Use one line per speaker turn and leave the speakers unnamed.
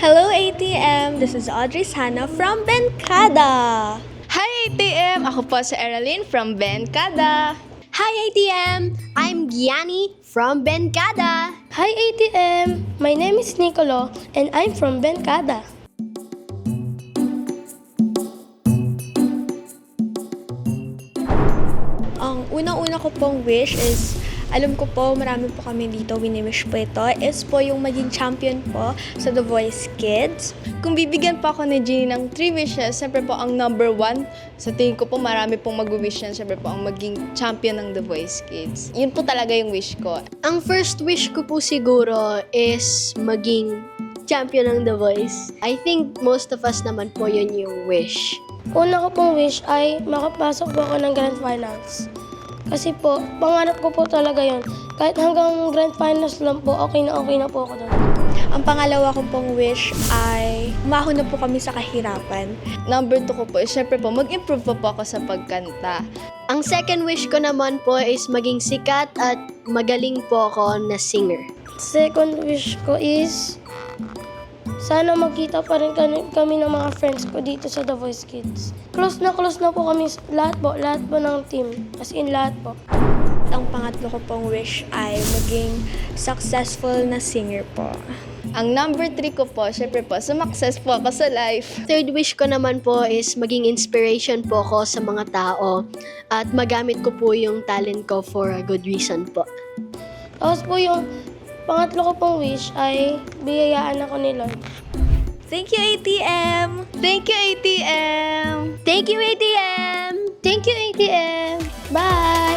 Hello ATM! This is Audrey Sana from Bencada.
Hi ATM! Ako po si Eralyn from Bencada.
Hi ATM! I'm Gianni from Bencada.
Hi ATM! My name is Nicolo and I'm from Bencada.
Ang unang-una ko pong wish is, alam ko po marami po kami dito, wini-wish po ito, is po yung maging champion po sa The Voice Kids.
Kung bibigyan pa ako ni Jeannie ng 3 wishes, siyempre po ang number 1, sa tingin ko po marami pong mag-wish yan, siyempre po ang maging champion ng The Voice Kids. Yun po talaga yung wish ko.
Ang first wish ko po siguro is maging champion ng The Voice. I think most of us naman po yun yung wish.
Una ko pong wish ay makapasok po ako ng Grand Finals. Kasi po, pangarap ko po talaga yon. Kahit hanggang Grand Finals lang po, okay na po ako doon.
Ang pangalawa ko pong wish ay umahon na po kami sa kahirapan.
Number 2 ko po, siyempre po mag-improve po ako sa pagkanta.
Ang second wish ko naman po is maging sikat at magaling po ako na singer.
Second wish ko is sana magkita pa rin kami ng mga friends ko dito sa The Voice Kids. Close na po kami lahat po ng team. As in lahat po.
Ang pangatlo ko pong wish ay maging successful na singer po.
Ang number 3 ko po, syempre po, sumakses po ako sa life.
Third wish ko naman po is maging inspiration po ako sa mga tao at magamit ko po yung talent ko for a good reason po.
Tapos po yung pangatlo ko pong wish ay biyayaan ako ni Lord.
Thank you ATM!
Thank you ATM!
Thank you, ATM!
Thank you, ATM! Bye!